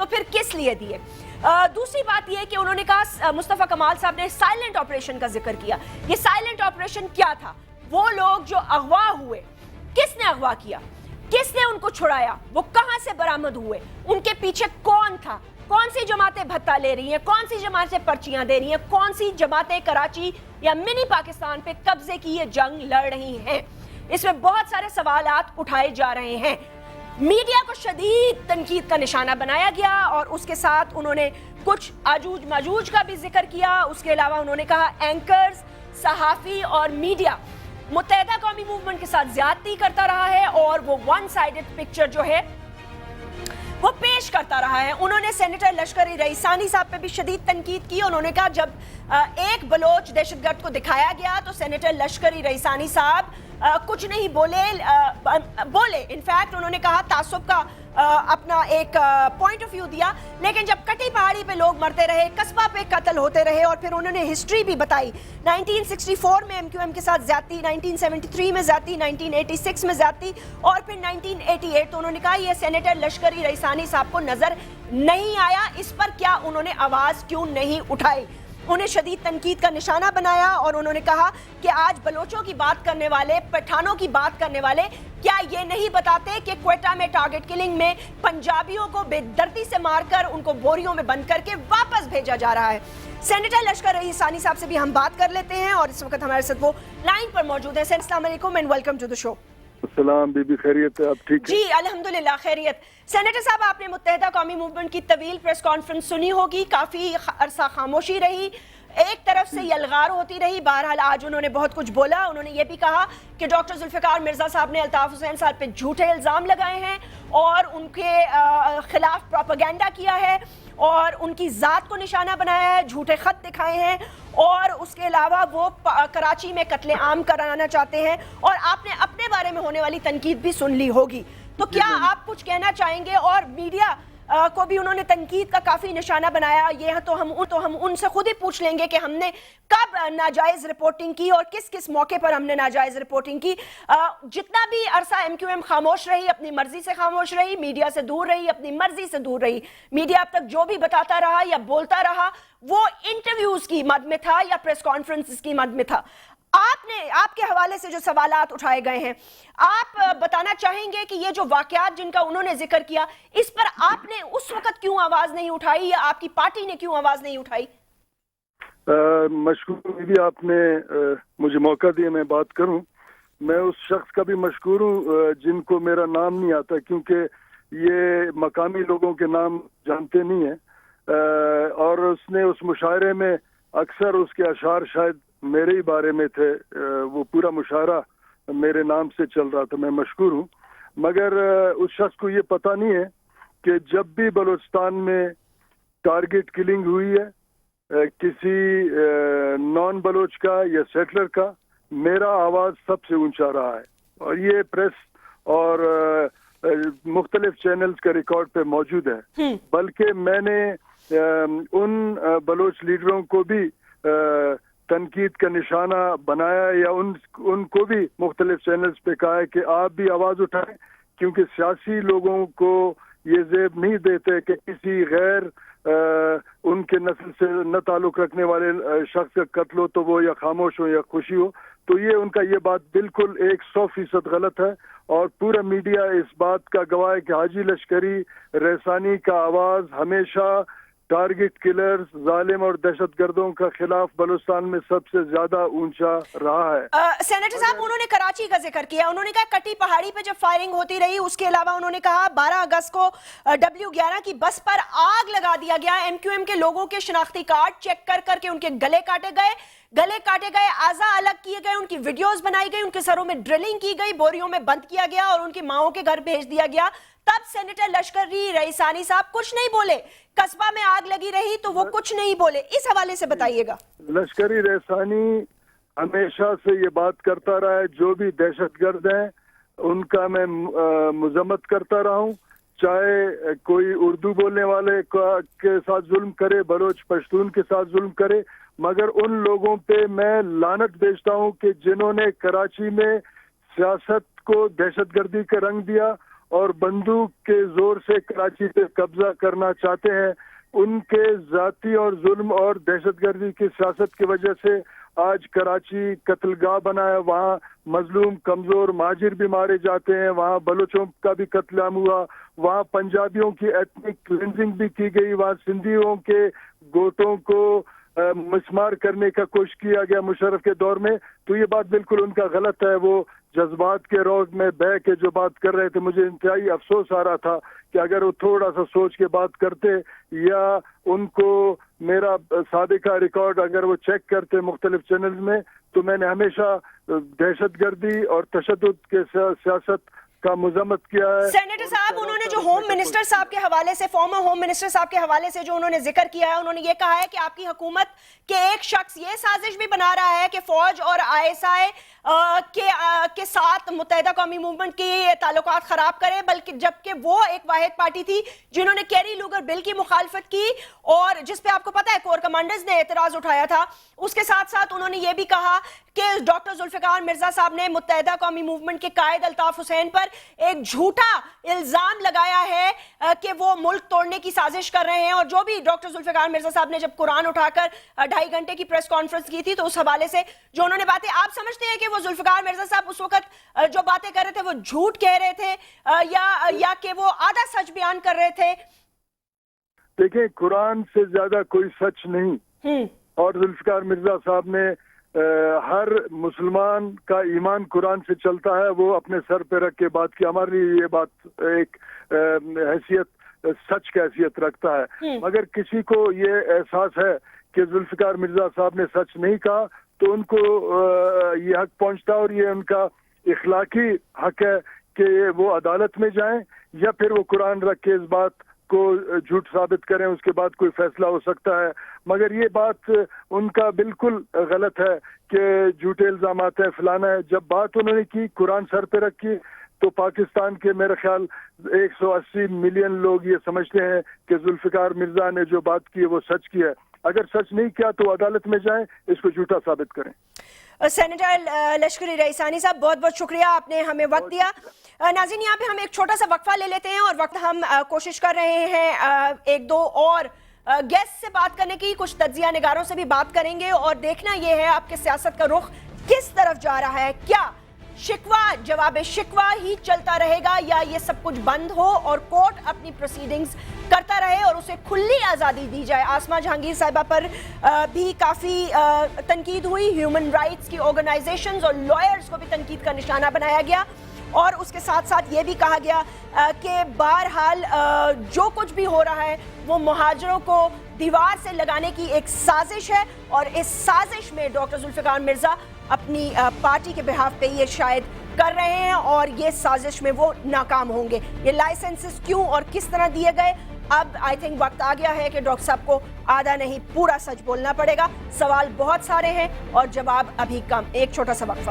تو پھر کس لیے دیے؟ دوسری بات یہ کہ انہوں نے کہا مصطفیٰ کمال صاحب نے سائلنٹ آپریشن کا ذکر کیا. یہ سائلنٹ آپریشن کیا تھا؟ وہ لوگ جو اغوا ہوئے, کس نے اغوا کیا, کس نے ان کو چھڑایا, وہ کہاں سے برآمد ہوئے, ان کے پیچھے کون تھا, کون سی جماعتیں بھتہ لے رہی ہیں, کون سی جماعتیں پرچیاں دے رہی ہیں, کون سی جماعتیں کراچی یا منی پاکستان پہ قبضے کی یہ جنگ لڑ رہی ہیں. اس میں بہت سارے سوالات اٹھائے جا رہے ہیں. میڈیا کو شدید تنقید کا نشانہ بنایا گیا اور اس کے ساتھ انہوں نے کچھ آجوج ماجوج کا بھی ذکر کیا. اس کے علاوہ انہوں نے کہا اینکرز, صحافی اور میڈیا متحدہ قومی موومنٹ کے ساتھ زیادتی کرتا رہا ہے اور وہ ون سائیڈڈ پکچر جو ہے وہ پیش کرتا رہا ہے. انہوں نے سینیٹر لشکری رئیسانی صاحب پہ بھی شدید تنقید کی. انہوں نے کہا جب ایک بلوچ دہشت گرد کو دکھایا گیا تو سینیٹر لشکری رئیسانی صاحب کچھ نہیں بولے. انفیکٹ انہوں نے کہا تعصب کا اپنا ایک پوائنٹ آف ویو دیا, لیکن جب کٹی پہاڑی پہ لوگ مرتے رہے, قصبہ پہ قتل ہوتے رہے, اور پھر انہوں نے ہسٹری بھی بتائی. 1964 میں MQM کے ساتھ زیادتی, 1973 میں زیادتی, 1986 میں زیادتی, اور پھر 1988. تو انہوں نے کہا یہ سینیٹر لشکری رئیسانی صاحب کو نظر نہیں آیا, اس پر کیا انہوں نے آواز کیوں نہیں اٹھائی. انہیں شدید تنقید کا نشانہ بنایا اور انہوں نے کہا کہ آج بلوچوں کی بات کرنے والے, پٹھانوں کی بات کرنے والے کیا یہ نہیں بتاتے کہ کوئٹہ میں ٹارگٹ کلنگ میں پنجابیوں کو بے دردی سے مار کر ان کو بوریوں میں بند کر کے واپس بھیجا جا رہا ہے. سینیٹر لشکر رئیسانی صاحب سے بھی ہم بات کر لیتے ہیں اور اس وقت ہمارے ساتھ وہ لائن پر موجود ہیں. السلام علیکم اینڈ ویلکم ٹو دی شو. السلام بی بی, خیریت ہے؟ آپ ٹھیک ہیں؟ جی الحمدللہ خیریت. سینیٹر صاحب, آپ نے متحدہ قومی موومنٹ کی طویل پریس کانفرنس سنی ہوگی, کافی عرصہ خاموشی رہی, ایک طرف سے یلغار ہوتی رہی. بہرحال آج انہوں نے بہت کچھ بولا. انہوں نے یہ بھی کہا کہ ڈاکٹر ذوالفقار مرزا صاحب نے الطاف حسین صاحب پہ جھوٹے الزام لگائے ہیں اور ان کے خلاف پروپیگنڈا کیا ہے اور ان کی ذات کو نشانہ بنایا ہے, جھوٹے خط دکھائے ہیں, اور اس کے علاوہ وہ کراچی میں قتل عام کرانا چاہتے ہیں. اور آپ نے اپنے بارے میں ہونے والی تنقید بھی سن لی ہوگی, تو کیا آپ کچھ کہنا چاہیں گے؟ اور میڈیا کو بھی انہوں نے تنقید کا کافی نشانہ بنایا. یہ تو ہم ان سے خود ہی پوچھ لیں گے کہ ہم نے کب ناجائز رپورٹنگ کی اور کس کس موقع پر ہم نے ناجائز رپورٹنگ کی. جتنا بھی عرصہ MQM خاموش رہی, اپنی مرضی سے خاموش رہی, میڈیا سے دور رہی, اپنی مرضی سے دور رہی, میڈیا اب تک جو بھی بتاتا رہا یا بولتا رہا وہ انٹرویوز کی مد میں تھا یا پریس کانفرنس کی مد میں تھا. آپ کے حوالے سے جو سوالات اٹھائے گئے ہیں, آپ بتانا چاہیں گے کہ یہ جو واقعات جن کا انہوں نے ذکر کیا, اس پر آپ نے اس وقت کیوں آواز نہیں اٹھائی یا آپ کی پارٹی نے کیوں آواز نہیں اٹھائی؟ مشکور بھی, آپ نے مجھے موقع دیا میں بات کروں. میں اس شخص کا بھی مشکور ہوں جن کو میرا نام نہیں آتا, کیونکہ یہ مقامی لوگوں کے نام جانتے نہیں ہیں, اور اس نے اس مشاعرے میں اکثر اس کے اشعار شاید میرے ہی بارے میں تھے, وہ پورا مشاعرہ میرے نام سے چل رہا تھا. میں مشکور ہوں, مگر اس شخص کو یہ پتہ نہیں ہے کہ جب بھی بلوچستان میں ٹارگٹ کلنگ ہوئی ہے کسی نان بلوچ کا یا سیٹلر کا, میرا آواز سب سے اونچا رہا ہے. اور یہ پریس اور مختلف چینلز کا ریکارڈ پہ موجود ہے. بلکہ میں نے ان بلوچ لیڈروں کو بھی تنقید کا نشانہ بنایا یا ان کو بھی مختلف چینلز پہ کہا ہے کہ آپ بھی آواز اٹھائیں, کیونکہ سیاسی لوگوں کو یہ زیب نہیں دیتے کہ کسی غیر ان کے نسل سے نہ تعلق رکھنے والے شخص کا قتل ہو تو وہ یا خاموش ہو یا خوشی ہو. تو یہ ان کا یہ بات بالکل 100% غلط ہے, اور پورا میڈیا اس بات کا گواہ ہے کہ حاجی لشکری رئیسانی کا آواز ہمیشہ ٹارگٹ کلرز, ظالم اور دہشت گردوں کا خلاف بلوچستان میں سب سے زیادہ اونچا رہا ہے. سینیٹر صاحب, انہوں نے کراچی کا ذکر کیا, انہوں نے کہا کٹی پہاڑی پہ جب فائرنگ ہوتی رہی, اس کے علاوہ انہوں نے کہا 12 اگست کو W11 کی بس پر آگ لگا دیا گیا, MQM کے لوگوں کے شناختی کارڈ چیک کر کے ان کے گلے کاٹے گئے, اعضاء الگ کیے گئے, ان کی ویڈیوز بنائی گئی, ان کے سروں میں ڈرلنگ کی گئی, بوریوں میں بند کیا گیا اور ان کی ماؤں کے گھر بھیج دیا گیا. تب سینیٹر لشکری رئیسانی صاحب کچھ نہیں بولے. قصبہ میں آگ لگی رہی تو وہ کچھ نہیں بولے. اس حوالے سے بتائیے گا. لشکری رئیسانی ہمیشہ سے یہ بات کرتا رہا ہے, جو بھی دہشت گرد ہیں ان کا میں مذمت کرتا رہا ہوں, چاہے کوئی اردو بولنے والے کے ساتھ ظلم کرے, بلوچ پشتون کے ساتھ ظلم کرے, مگر ان لوگوں پہ میں لعنت بھیجتا ہوں کہ جنہوں نے کراچی میں سیاست کو دہشت گردی کا رنگ دیا اور بندوق کے زور سے کراچی پہ قبضہ کرنا چاہتے ہیں، ان کے ذاتی اور ظلم اور دہشت گردی کی سیاست کی وجہ سے آج کراچی قتل گاہ بنا ہے. وہاں مظلوم کمزور مہاجر بھی مارے جاتے ہیں، وہاں بلوچوں کا بھی قتل عام ہوا، وہاں پنجابیوں کی ایتھنک کلینزنگ بھی کی گئی، وہاں سندھیوں کے گوٹوں کو مسمار کرنے کا کوشش کیا گیا مشرف کے دور میں. تو یہ بات بالکل ان کا غلط ہے. وہ جذبات کے روز میں بہ کے جو بات کر رہے تھے، مجھے انتہائی افسوس آ رہا تھا کہ اگر وہ تھوڑا سا سوچ کے بات کرتے یا ان کو میرا سابقہ ریکارڈ اگر وہ چیک کرتے مختلف چینلز میں، تو میں نے ہمیشہ دہشت گردی اور تشدد کے سیاست کا مذمت کیا ہے. سینیٹر صاحب، انہوں نے جو ہوم منسٹر صاحب کے حوالے سے، فارمر ہوم منسٹر صاحب کے حوالے سے جو انہوں نے ذکر کیا ہے، انہوں نے یہ کہا ہے کہ آپ کی حکومت کے ایک شخص یہ سازش بھی بنا رہا ہے کہ فوج اور ISI کے ساتھ متحدہ قومی موومنٹ کی تعلقات خراب کرے، بلکہ جبکہ وہ ایک واحد پارٹی تھی جنہوں نے کیری لوگر بل کی مخالفت کی اور جس پہ آپ کو پتہ ہے کور کمانڈرز نے اعتراض اٹھایا تھا. اس کے ساتھ ساتھ انہوں نے یہ بھی کہا کہ ڈاکٹر ذوالفقار مرزا صاحب نے متحدہ قومی موومنٹ کے قائد الطاف حسین پر ایک جھوٹا الزام لگایا ہے کہ وہ ملک توڑنے کی سازش کر رہے ہیں. اور جو بھی ڈاکٹر ذوالفقار مرزا صاحب نے جب قرآن اٹھا کر 2.5 گھنٹے کی پریس کانفرنس کی تھی، تو اس حوالے سے جو انہوں نے باتیں، آپ سمجھتے ہیں کہ وہ ذوالفقار مرزا صاحب اس وقت جو باتیں کر رہے تھے وہ جھوٹ کہہ رہے تھے یا کہ وہ آدھا سچ بیان کر رہے تھے؟ دیکھیں، قرآن سے زیادہ کوئی سچ نہیں، اور ذوالفقار مرزا صاحب نے ہر مسلمان کا ایمان قرآن سے چلتا ہے، وہ اپنے سر پہ رکھ کے بات کی. ہمارے لیے یہ بات ایک حیثیت، سچ کی حیثیت رکھتا ہے. مگر کسی کو یہ احساس ہے کہ ذوالفقار مرزا صاحب نے سچ نہیں کہا تو ان کو یہ حق پہنچتا، اور یہ ان کا اخلاقی حق ہے کہ وہ عدالت میں جائیں یا پھر وہ قرآن رکھ کے اس بات کو جھوٹ ثابت کریں، اس کے بعد کوئی فیصلہ ہو سکتا ہے. مگر یہ بات ان کا بالکل غلط ہے کہ جھوٹے الزامات ہیں، فلانا ہے. جب بات انہوں نے کی، قرآن سر پہ رکھی، تو پاکستان کے میرے خیال 180 ملین لوگ یہ سمجھتے ہیں کہ ذوالفقار مرزا نے جو بات کی ہے وہ سچ کی ہے. اگر سچ نہیں کیا تو عدالت میں جائیں، اس کو جھوٹا ثابت کریں. سینیٹر لشکری رئیسانی صاحب، بہت بہت شکریہ، آپ نے ہمیں وقت دیا. ناظرین، یہاں پہ ہم ایک چھوٹا سا وقفہ لے لیتے ہیں اور وقت ہم کوشش کر رہے ہیں ایک دو اور گیسٹ سے بات کرنے کی، کچھ تجزیہ نگاروں سے بھی بات کریں گے اور دیکھنا یہ ہے آپ کے سیاست کا رخ کس طرف جا رہا ہے. کیا شکوہ جواب شکوہ ہی چلتا رہے گا یا یہ سب کچھ بند ہو اور کورٹ اپنی پروسیڈنگز کرتا رہے اور اسے کھلی آزادی دی جائے؟ آسمہ جہانگیر صاحبہ پر بھی کافی تنقید ہوئی، ہیومن رائٹس کی آرگنائزیشنز اور لائرز کو بھی تنقید کا نشانہ بنایا گیا، اور اس کے ساتھ ساتھ یہ بھی کہا گیا کہ بہرحال جو کچھ بھی ہو رہا ہے وہ مہاجروں کو دیوار سے لگانے کی ایک سازش ہے، اور اس سازش میں ڈاکٹر ذوالفقار مرزا اپنی پارٹی کے بہاف پہ یہ شاید کر رہے ہیں اور یہ سازش میں وہ ناکام ہوں گے. یہ لائسنسز کیوں اور کس طرح دیے گئے؟ اب آئی تھنک وقت آ گیا ہے کہ ڈاکٹر صاحب کو آدھا نہیں پورا سچ بولنا پڑے گا. سوال بہت سارے ہیں اور جواب ابھی کم. ایک چھوٹا سا وقفہ.